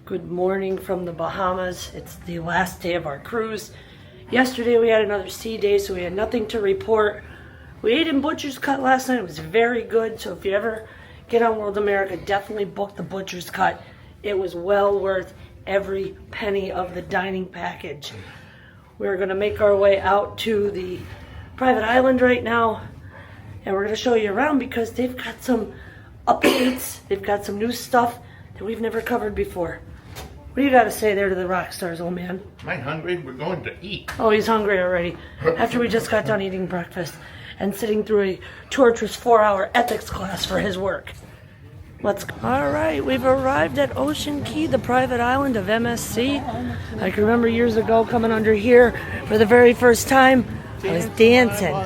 Good morning from the Bahamas. It's the last day of our cruise. Yesterday we had another sea day, so we had nothing to report. We ate in Butcher's Cut last night. It was very good, so if you ever get on World America, definitely book the Butcher's Cut. It was well worth every penny of the dining package. We're going to make our way out to the private island right now, and we're going to show you around because they've got some updates. They've got some new stuff that we've never covered before. What do you got to say there to the rock stars, old man? Am I hungry? We're going to eat. Oh, he's hungry already. After we just got done eating breakfast and sitting through a torturous 4-hour ethics class for his work. Let's go. All right, we've arrived at Ocean Key, the private island of MSC. I can remember years ago coming under here for the very first time. I was dancing.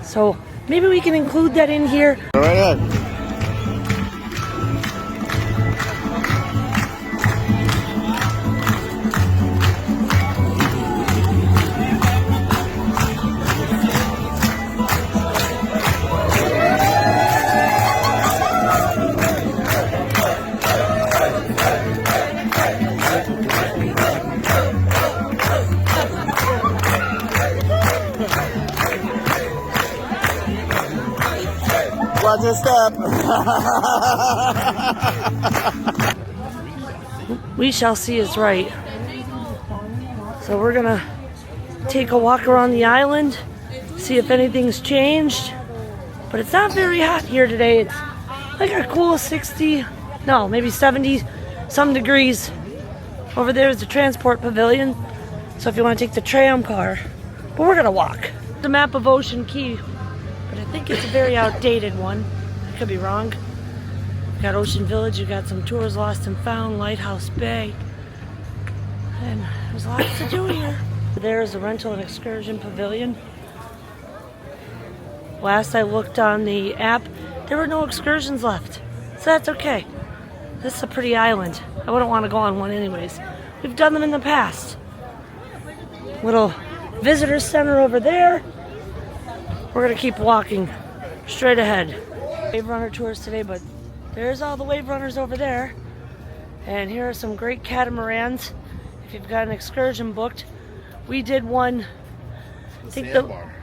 So maybe we can include that in here. All right. Watch your step. We shall see is right. So we're gonna take a walk around the island, see if anything's changed. But it's not very hot here today. It's like a cool 60, no, maybe 70 some degrees. Over there is the transport pavilion. So if you want to take the tram car, but we're gonna walk. The map of Ocean Key, but I think it's a very outdated one. I could be wrong. You got Ocean Village, you got some tours lost and found, Lighthouse Bay. And there's lots to do here. There's the rental and excursion pavilion. Last I looked on the app, there were no excursions left. So that's okay. This is a pretty island. I wouldn't want to go on one anyways. We've done them in the past. Little visitor center over there. We're gonna keep walking straight ahead. Wave runner tours today, but there's all the wave runners over there. And here are some great catamarans. If you've got an excursion booked, we did one. I think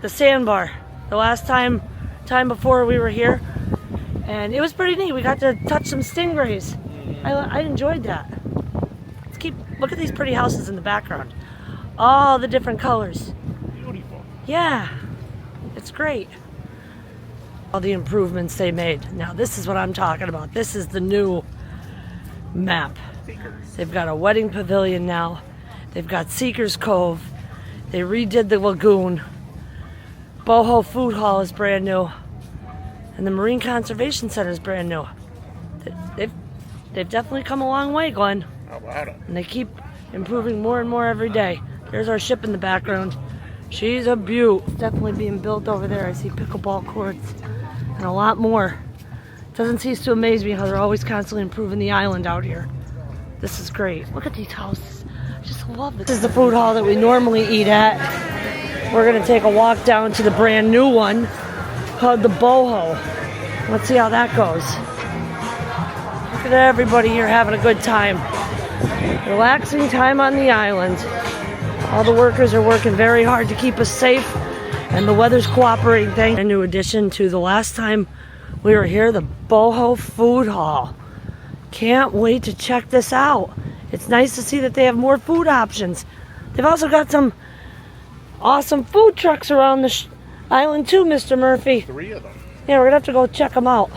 the sandbar. The last time before we were here, and it was pretty neat. We got to touch some stingrays. I enjoyed that. Look at these pretty houses in the background. All the different colors. Beautiful. Yeah, it's great. All the improvements they made. Now this is what I'm talking about. This is the new map. They've got a wedding pavilion now. They've got Seekers Cove. They redid the lagoon. Boho Food Hall is brand new. And the Marine Conservation Center is brand new. They've definitely come a long way, Glenn. How about it? And they keep improving more and more every day. There's our ship in the background. She's a beaut. It's definitely being built over there. I see pickleball courts and a lot more. It doesn't cease to amaze me how they're always constantly improving the island out here. This is great. Look at these houses. I just love this. This is the food hall that we normally eat at. We're gonna take a walk down to the brand new one called the Boho. Let's see how that goes. Look at everybody here having a good time. Relaxing time on the island. All the workers are working very hard to keep us safe, and the weather's cooperating. Thanks. A new addition to the last time we were here, the Boho Food Hall. Can't wait to check this out. It's nice to see that they have more food options. They've also got some awesome food trucks around the island too, Mr. Murphy. 3 of them. Yeah, we're gonna have to go check them out.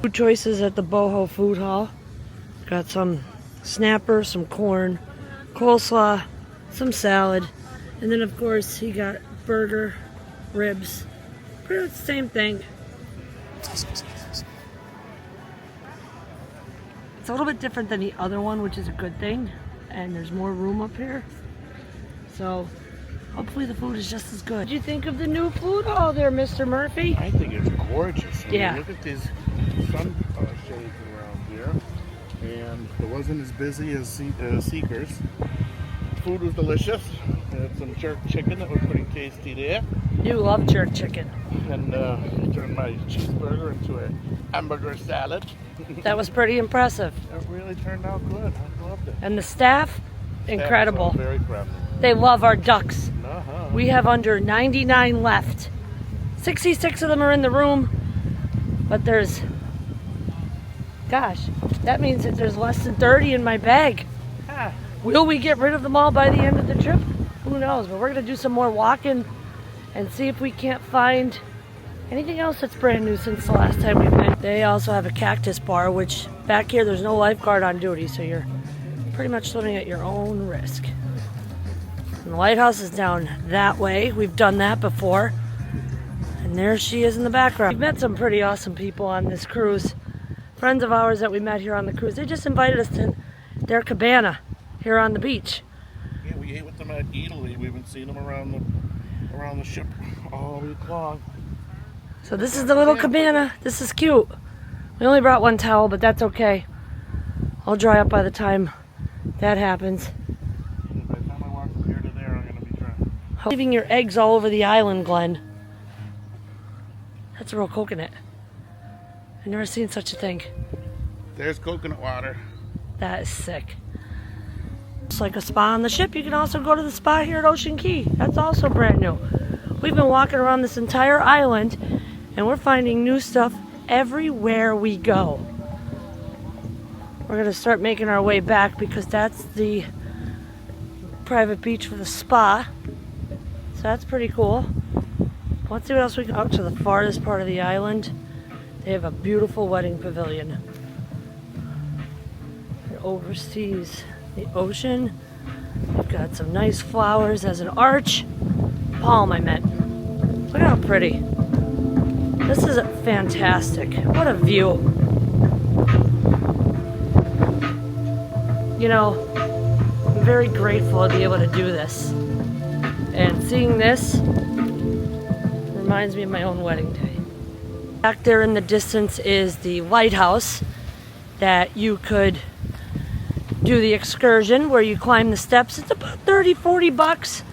Food choices at the Boho Food Hall. Got some snapper, some corn, coleslaw, some salad, and then of course he got burger, ribs. Pretty much the same thing. It's a little bit different than the other one, which is a good thing, and there's more room up here. So hopefully the food is just as good. What do you think of the new food hall there, Mr. Murphy? I think it's gorgeous. Yeah. Look at these sun shades around here. And it wasn't as busy as Seekers. food was delicious. We had some jerk chicken that was pretty tasty there. You love jerk chicken. And turned my cheeseburger into a hamburger salad. That was pretty impressive. It really turned out good. I loved it. And the staff, incredible. Staff was all very friendly. They love our ducks. Uh-huh. We have under 99 left. 66 of them are in the room, but there's, gosh, that means that there's less than 30 in my bag. Ah. Will we get rid of them all by the end of the trip? Who knows, but we're gonna do some more walking and see if we can't find anything else that's brand new since the last time we went. They also have a cactus bar, which back here there's no lifeguard on duty, so you're pretty much swimming at your own risk. And the lighthouse is down that way. We've done that before. And there she is in the background. We've met some pretty awesome people on this cruise. Friends of ours that we met here on the cruise. They just invited us to their cabana here on the beach. Yeah, we ate with them at Italy. We've been seeing them around the ship all week long. So this is the little cabana. This is cute. We only brought one towel, but that's okay. I'll dry up by the time that happens. By the time I walk from here to there, I'm gonna be dry. Leaving your eggs all over the island, Glenn. That's a real coconut. I've never seen such a thing. There's coconut water. That is sick. It's like a spa on the ship. You can also go to the spa here at Ocean Key. That's also brand new. We've been walking around this entire island and we're finding new stuff everywhere we go. We're gonna start making our way back because that's the private beach for the spa. So that's pretty cool. Let's see what else we can. Up to the farthest part of the island, they have a beautiful wedding pavilion. It oversees the ocean. They've got some nice flowers as an arch. Palm, I meant. Look at how pretty. This is fantastic. What a view. You know, I'm very grateful to be able to do this. And seeing this reminds me of my own wedding day. Back there in the distance is the lighthouse that you could do the excursion where you climb the steps. It's about 30-40 bucks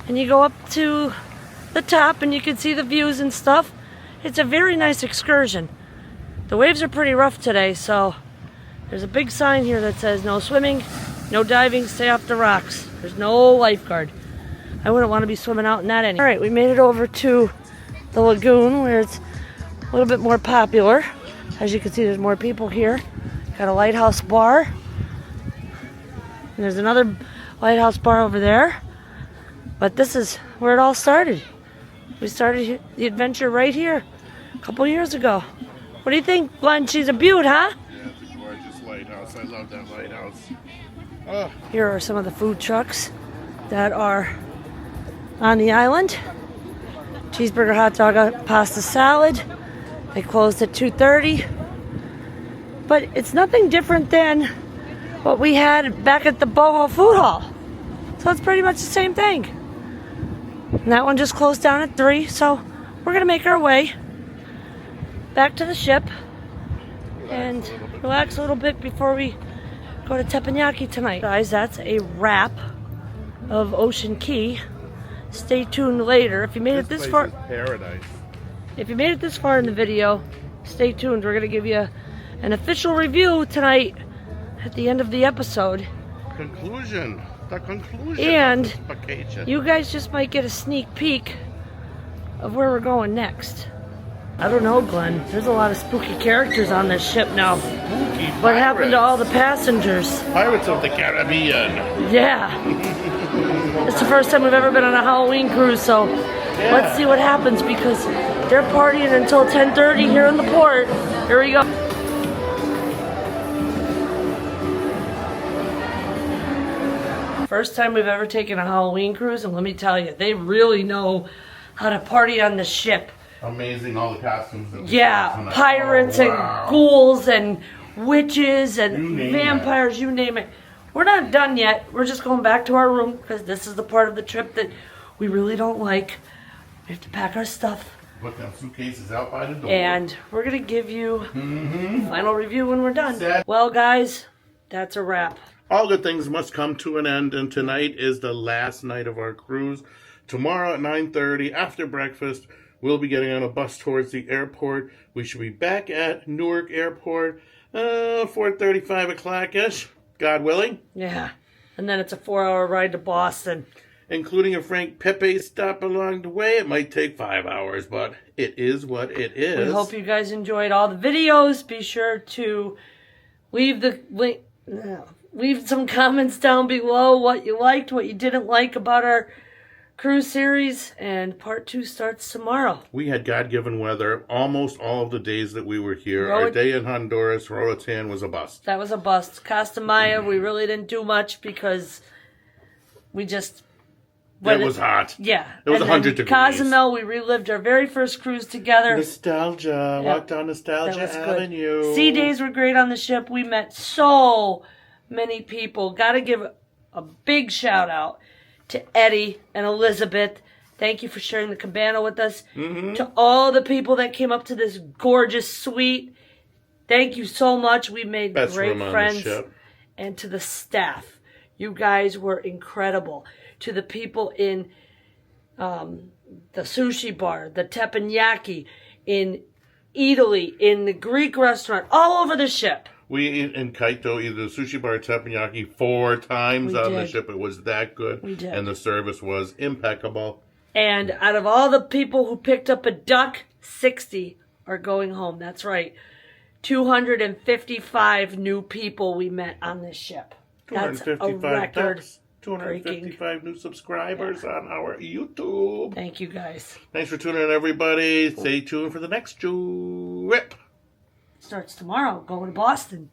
and you go up to the top and you can see the views and stuff. It's a very nice excursion. The waves are pretty rough today, so there's a big sign here that says no swimming, no diving, stay off the rocks. There's no lifeguard. I wouldn't want to be swimming out in that anyway. Alright, we made it over to the lagoon where it's a little bit more popular. As you can see, there's more people here. Got a lighthouse bar. And there's another lighthouse bar over there. But this is where it all started. We started the adventure right here a couple years ago. What do you think, Glenn? She's a beaut, huh? Yeah, it's a gorgeous lighthouse. I love that lighthouse. Oh. Here are some of the food trucks that are on the island. Cheeseburger, hot dog, pasta salad. They closed at 2:30. But it's nothing different than what we had back at the Boho Food Hall. So it's pretty much the same thing. And that one just closed down at 3, so we're gonna make our way back to the ship and relax a little bit before we go to Teppanyaki tonight. Guys, that's a wrap of Ocean Key. Stay tuned later. If you made it this far, paradise. If you made it this far in the video, stay tuned. We're gonna give you an official review tonight at the end of the episode. Conclusion. The conclusion. And of this vacation. you guys just might get a sneak peek of where we're going next. I don't know, Glenn. There's a lot of spooky characters on this ship now. Spooky What happened to pirates. all the passengers? Pirates of the Caribbean. Yeah. It's the first time we've ever been on a Halloween cruise, so let's see what happens because they're partying until 10:30 here in the port. Here we go. First time we've ever taken a Halloween cruise, and let me tell you, they really know how to party on the ship. Amazing, all the costumes. That we Yeah, saw tonight. pirates Oh, wow. and ghouls and witches You and name vampires, you name it. We're not done yet. We're just going back to our room because this is the part of the trip that we really don't like. We have to pack our stuff. Put them suitcases out by the door. And we're going to give you a final review when we're done. Sad. Well, guys, that's a wrap. All good things must come to an end, and tonight is the last night of our cruise. Tomorrow at 9:30, after breakfast, we'll be getting on a bus towards the airport. We should be back at Newark Airport 4:30, 5 o'clock-ish, God willing. Yeah. And then it's a 4-hour ride to Boston. Including a Frank Pepe stop along the way. It might take 5 hours, but it is what it is. We hope you guys enjoyed all the videos. Be sure to leave some comments down below what you liked, what you didn't like about our cruise series, and part 2 starts tomorrow. We had God-given weather almost all of the days that we were here. Our day in Honduras, Roatan, was a bust. That was a bust. Costa Maya, we really didn't do much because we just... It was hot. Yeah. It was 100 degrees. Cozumel, we relived our very first cruise together. Nostalgia. Yep. Walked down Nostalgia Avenue. Good. Sea days were great on the ship. We met so many people. Got to give a big shout out to Eddie and Elizabeth. Thank you for sharing the cabana with us. Mm-hmm. To all the people that came up to this gorgeous suite, thank you so much. We made great friends. And to the staff, you guys were incredible. To the people in the sushi bar, the Teppanyaki, in Italy, in the Greek restaurant, all over the ship. We ate in Kaito, either the sushi bar or Teppanyaki 4 times on the ship. It was that good. We did. And the service was impeccable. And out of all the people who picked up a duck, 60 are going home. That's right. 255 new people we met on this ship. That's a record. Ducks. 255 new subscribers on our YouTube. Thank you, guys. Thanks for tuning in, everybody. Stay tuned for the next trip. Starts tomorrow. Going to Boston.